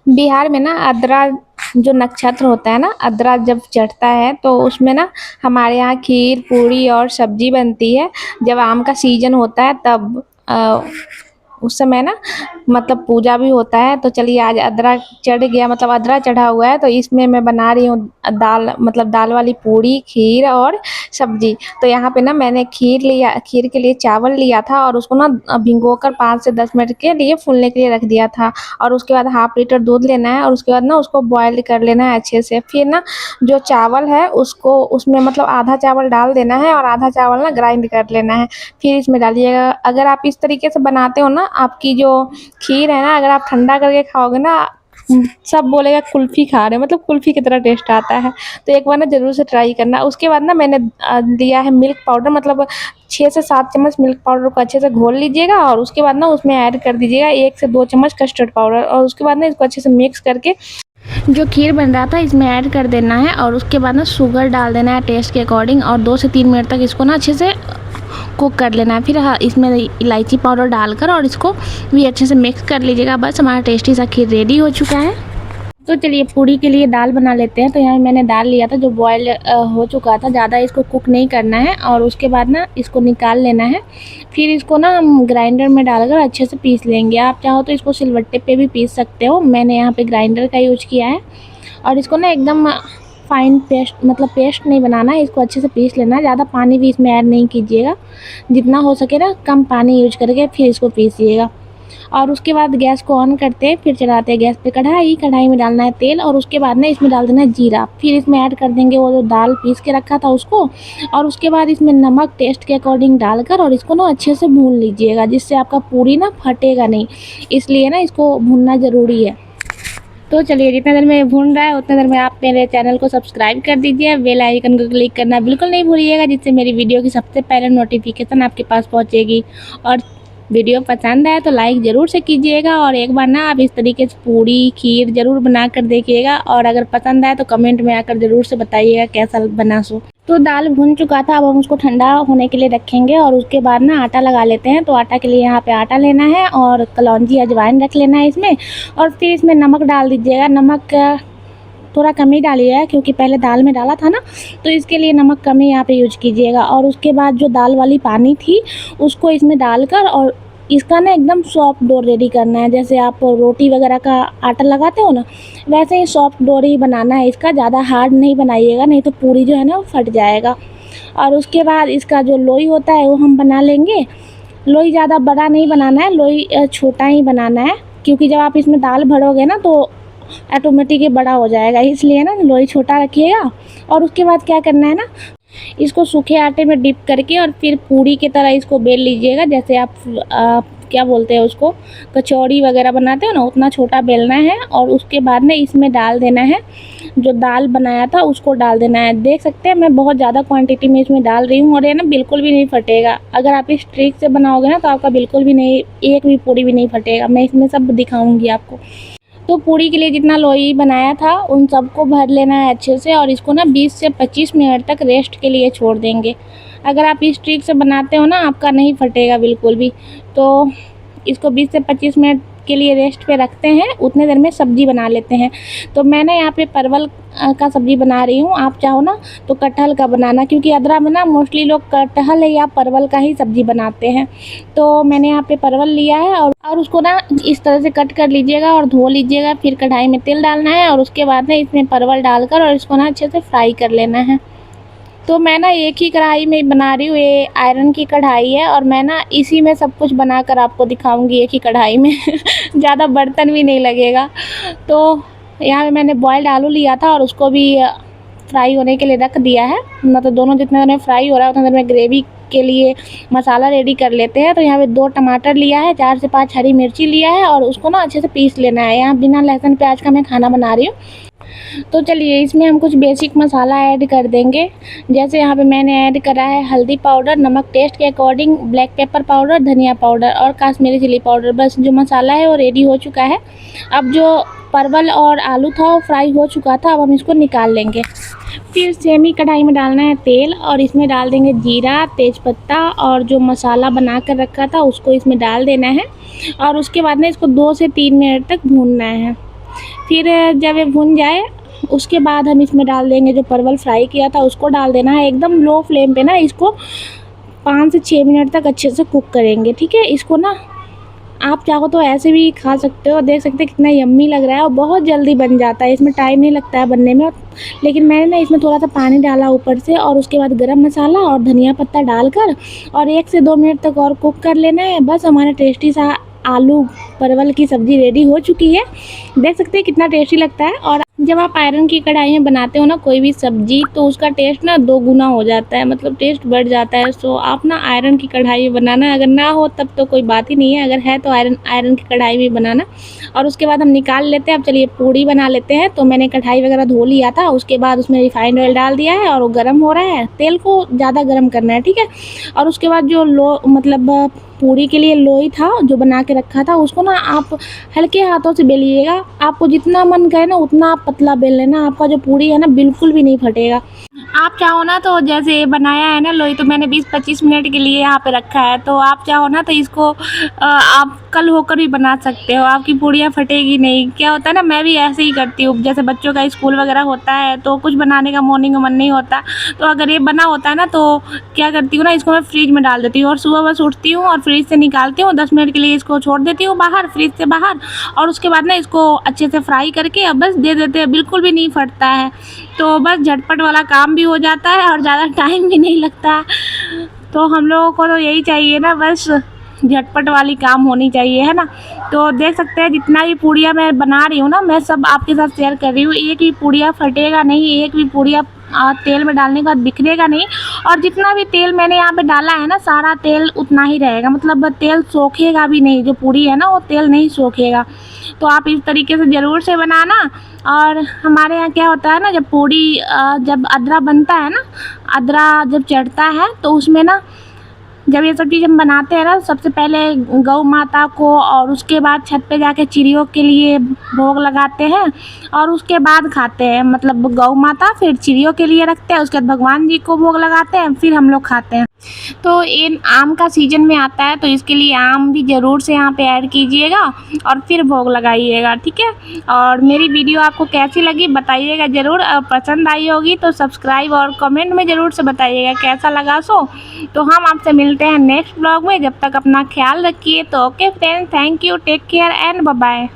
बिहार में ना अद्रा जो नक्षत्र होता है ना, अद्रा जब चढ़ता है तो उसमें ना हमारे यहाँ खीर पूड़ी और सब्जी बनती है। जब आम का सीजन होता है तब उस समय ना मतलब पूजा भी होता है। तो चलिए आज अदरा चढ़ गया, मतलब अदरा चढ़ा हुआ है तो इसमें मैं बना रही हूँ दाल, मतलब दाल वाली पूड़ी, खीर और सब्जी। तो यहाँ पे ना मैंने खीर के लिए चावल लिया था और उसको ना भिगोकर 5 से 10 मिनट के लिए फूलने के लिए रख दिया था। और उसके बाद हाफ लीटर दूध लेना है और उसके बाद ना उसको बॉयल कर लेना है अच्छे से। फिर ना जो चावल है उसको उसमें मतलब आधा चावल डाल देना है और आधा चावल ना ग्राइंड कर लेना है। फिर इसमें डालिएगा। अगर आप इस तरीके से बनाते हो ना, आपकी जो खीर है ना, अगर आप ठंडा करके खाओगे ना, सब बोलेगा कुल्फी खा रहे हो, मतलब कुल्फी की तरह टेस्ट आता है। तो एक बार ना ज़रूर से ट्राई करना। उसके बाद ना मैंने लिया है मिल्क पाउडर, मतलब 6 से 7 चम्मच मिल्क पाउडर को अच्छे से घोल लीजिएगा और उसके बाद ना उसमें ऐड कर दीजिएगा 1 से 2 चम्मच कस्टर्ड पाउडर। और उसके बाद ना इसको अच्छे से मिक्स करके जो खीर बन रहा था इसमें ऐड कर देना है। और उसके बाद ना शुगर डाल देना है टेस्ट के अकॉर्डिंग और 2 से 3 मिनट तक इसको ना अच्छे से कुक कर लेना है। फिर इसमें इलायची पाउडर डालकर और इसको भी अच्छे से मिक्स कर लीजिएगा। बस हमारा टेस्टी सा खीर रेडी हो चुका है। तो चलिए पूड़ी के लिए दाल बना लेते हैं। तो यहाँ मैंने दाल लिया था जो बॉयल हो चुका था, ज़्यादा इसको कुक नहीं करना है। और उसके बाद ना इसको निकाल लेना है। फिर इसको ना हम ग्राइंडर में डालकर अच्छे से पीस लेंगे। आप चाहो तो इसको सिलबट्टे पे भी पीस सकते हो, मैंने यहाँ पे ग्राइंडर का यूज किया है। और इसको ना एकदम फाइन पेस्ट, मतलब पेस्ट नहीं बनाना है, इसको अच्छे से पीस लेना है। ज़्यादा पानी भी इसमें ऐड नहीं कीजिएगा, जितना हो सके ना कम पानी यूज करके फिर इसको पीसिएगा। और उसके बाद गैस को ऑन करते हैं, फिर चलाते हैं गैस पे कढ़ाई में डालना है तेल और उसके बाद ना इसमें डाल देना है जीरा। फिर इसमें ऐड कर देंगे वो जो दाल पीस के रखा था उसको। और उसके बाद इसमें नमक टेस्ट के अकॉर्डिंग डालकर और इसको ना अच्छे से भून लीजिएगा, जिससे आपका पूरी ना फटेगा नहीं, इसलिए ना इसको भूनना ज़रूरी है। तो चलिए जितना देर में भून रहा है उतना देर में आप मेरे चैनल को सब्सक्राइब कर दीजिए, बेल आइकन को क्लिक करना बिल्कुल नहीं भूलिएगा, जिससे मेरी वीडियो की सबसे पहले नोटिफिकेशन आपके पास पहुंचेगी। और वीडियो पसंद आए तो लाइक ज़रूर से कीजिएगा और एक बार ना आप इस तरीके से पूड़ी खीर ज़रूर बना कर देखिएगा। और अगर पसंद आए तो कमेंट में आकर ज़रूर से बताइएगा कैसा बना। तो दाल भुन चुका था, अब हम उसको ठंडा होने के लिए रखेंगे और उसके बाद ना आटा लगा लेते हैं। तो आटा के लिए यहाँ पे आटा लेना है और कलौंजी अजवाइन रख लेना है इसमें। और फिर इसमें नमक डाल दीजिएगा। नमक थोड़ा कम ही डालिएगा क्योंकि पहले दाल में डाला था ना, तो इसके लिए नमक कम ही यहाँ पे यूज कीजिएगा। और उसके बाद जो दाल वाली पानी थी उसको इसमें डालकर और इसका ना एकदम सॉफ्ट डो रेडी करना है। जैसे आप रोटी वगैरह का आटा लगाते हो ना, वैसे ही सॉफ्ट डो ही बनाना है इसका, ज़्यादा हार्ड नहीं बनाइएगा, नहीं तो पूरी जो है ना वो फट जाएगा। और उसके बाद इसका जो लोई होता है वो हम बना लेंगे। लोई ज़्यादा बड़ा नहीं बनाना है, लोई छोटा ही बनाना है, क्योंकि जब आप इसमें दाल भरोगे ना तो ऑटोमेटिक ये बड़ा हो जाएगा, इसलिए ना लोई छोटा रखिएगा। और उसके बाद क्या करना है ना, इसको सूखे आटे में डिप करके और फिर पूड़ी की तरह इसको बेल लीजिएगा। जैसे आप क्या बोलते हैं उसको, कचौड़ी वगैरह बनाते हो ना, उतना छोटा बेलना है। और उसके बाद ना इसमें डाल देना है जो दाल बनाया था उसको डाल देना है। देख सकते हैं मैं बहुत ज़्यादा क्वांटिटी में इसमें डाल रही हूँ और ये ना बिल्कुल भी नहीं फटेगा। अगर आप इस ट्रिक से बनाओगे ना तो आपका बिल्कुल भी नहीं, एक भी पूड़ी भी नहीं फटेगा। मैं इसमें सब दिखाऊँगी आपको। तो पूड़ी के लिए जितना लोई बनाया था उन सबको भर लेना है अच्छे से और इसको ना 20 से 25 मिनट तक रेस्ट के लिए छोड़ देंगे। अगर आप इस ट्रिक से बनाते हो ना आपका नहीं फटेगा बिल्कुल भी। तो इसको 20 से 25 मिनट के लिए रेस्ट पे रखते हैं, उतने देर में सब्ज़ी बना लेते हैं। तो मैंने यहाँ पे परवल का सब्ज़ी बना रही हूँ, आप चाहो ना तो कटहल का बनाना, क्योंकि आद्रा में ना मोस्टली लोग कटहल या परवल का ही सब्ज़ी बनाते हैं। तो मैंने यहाँ पे परवल लिया है और उसको ना इस तरह से कट कर लीजिएगा और धो लीजिएगा। फिर कढ़ाई में तेल डालना है और उसके बाद ना इसमें परवल डालकर और इसको ना अच्छे से फ्राई कर लेना है। तो मैं ना एक ही कढ़ाई में बना रही हूँ, ये आयरन की कढ़ाई है और मैं ना इसी में सब कुछ बनाकर आपको दिखाऊंगी एक ही कढ़ाई में ज़्यादा बर्तन भी नहीं लगेगा। तो यहाँ पे मैंने बॉयल्ड आलू लिया था और उसको भी फ्राई होने के लिए रख दिया है। मतलब दोनों जितने देर में फ्राई हो रहा है उतने देर में ग्रेवी के लिए मसाला रेडी कर लेते हैं। तो यहाँ पे 2 टमाटर लिया है, 4 से 5 हरी मिर्ची लिया है और उसको ना अच्छे से पीस लेना है। यहाँ बिना लहसुन प्याज का मैं खाना बना रही हूँ। तो चलिए इसमें हम कुछ बेसिक मसाला ऐड कर देंगे। जैसे यहाँ पे मैंने ऐड करा है हल्दी पाउडर, नमक टेस्ट के अकॉर्डिंग, ब्लैक पेपर पाउडर, धनिया पाउडर और काश्मीरी चिली पाउडर। बस जो मसाला है वो रेडी हो चुका है। अब जो परवल और आलू था वो फ्राई हो चुका था, अब हम इसको निकाल लेंगे। फिर सेम ही कढ़ाई में डालना है तेल और इसमें डाल देंगे जीरा, तेज़पत्ता और जो मसाला बना कर रखा था उसको इसमें डाल देना है। और उसके बाद ना इसको 2 से 3 मिनट तक भूनना है। फिर जब ये भुन जाए उसके बाद हम इसमें डाल देंगे जो परवल फ्राई किया था, उसको डाल देना है। एकदम लो फ्लेम पे ना इसको 5 से 6 मिनट तक अच्छे से कुक करेंगे, ठीक है। इसको ना आप चाहो तो ऐसे भी खा सकते हो, देख सकते हैं कितना यम्मी लग रहा है और बहुत जल्दी बन जाता है, इसमें टाइम नहीं लगता है बनने में। लेकिन मैंने ना इसमें थोड़ा सा पानी डाला ऊपर से और उसके बाद गरम मसाला और धनिया पत्ता डालकर और 1 से 2 मिनट तक और कुक कर लेना है। बस हमारा टेस्टी सा आलू परवल की सब्ज़ी रेडी हो चुकी है। देख सकते हैं कितना टेस्टी लगता है। और जब आप आयरन की कढ़ाई में बनाते हो ना कोई भी सब्ज़ी, तो उसका टेस्ट ना 2 गुना हो जाता है, मतलब टेस्ट बढ़ जाता है। सो आप ना आयरन की कढ़ाई में बनाना, अगर ना हो तब तो कोई बात ही नहीं है, अगर है तो आयरन की कढ़ाई में बनाना। और उसके बाद हम निकाल लेते हैं। अब चलिए पूड़ी बना लेते हैं। तो मैंने कढ़ाई वगैरह धो लिया था, उसके बाद उसमें रिफाइंड ऑयल डाल दिया है और वो गर्म हो रहा है। तेल को ज़्यादा गर्म करना है, ठीक है। और उसके बाद जो मतलब पूड़ी के लिए लोई था जो बना के रखा था, उसको ना आप हल्के हाथों से बेलिएगा। आपको जितना मन करे ना उतना आप पतला बेल लेना, आपका जो पूड़ी है ना बिल्कुल भी नहीं फटेगा। आप चाहो ना तो जैसे ये बनाया है ना लोई, तो मैंने 20-25 मिनट के लिए यहाँ पे रखा है। तो आप चाहो ना तो इसको आप कल होकर भी बना सकते हो, आपकी पूड़ियाँ फटेगी नहीं। क्या होता है ना, मैं भी ऐसे ही करती हूँ, जैसे बच्चों का स्कूल वगैरह होता है तो कुछ बनाने का मॉर्निंग में मन नहीं होता, तो अगर ये बना होता है ना तो क्या करती हूँ ना, इसको मैं फ्रिज में डाल देती हूँ और सुबह बस उठती हूँ और फ्रिज से निकालती हूँ, 10 मिनट के लिए इसको छोड़ देती हूँ बाहर, फ्रिज से बाहर। और उसके बाद ना इसको अच्छे से फ्राई करके अब बस दे देते हैं, बिल्कुल भी नहीं फटता है। तो बस झटपट वाला काम भी हो जाता है और ज़्यादा टाइम भी नहीं लगता। तो हम लोगों को तो यही चाहिए ना, बस झटपट वाली काम होनी चाहिए, है ना। तो देख सकते हैं जितना भी पूड़ियाँ मैं बना रही हूँ ना, मैं सब आपके साथ शेयर कर रही हूँ। एक भी पूड़िया फटेगा नहीं, एक भी पूड़िया तेल में डालने के बाद बिखरेगा नहीं। और जितना भी तेल मैंने यहाँ पे डाला है ना, सारा तेल उतना ही रहेगा, मतलब तेल सोखेगा भी नहीं, जो पूड़ी है ना वो तेल नहीं सोखेगा। तो आप इस तरीके से ज़रूर से बनाना। और हमारे यहाँ क्या होता है ना, जब पूड़ी जब अदरा बनता है ना, अदरा जब चढ़ता है तो उसमें ना जब ये सब चीज़ हम बनाते हैं ना, सबसे पहले गौ माता को और उसके बाद छत पे जाके चिड़ियों के लिए भोग लगाते हैं और उसके बाद खाते हैं। मतलब गौ माता फिर चिड़ियों के लिए रखते हैं, उसके बाद भगवान जी को भोग लगाते हैं, फिर हम लोग खाते हैं। तो ये आम का सीजन में आता है तो इसके लिए आम भी ज़रूर से यहाँ पे ऐड कीजिएगा और फिर भोग लगाइएगा, ठीक है। और मेरी वीडियो आपको कैसी लगी बताइएगा ज़रूर। पसंद आई होगी तो सब्सक्राइब और कमेंट में ज़रूर से बताइएगा कैसा लगा। तो हम आपसे मिलते हैं नेक्स्ट ब्लॉग में, जब तक अपना ख्याल रखिए। तो okay friends, thank you, take care and bye bye.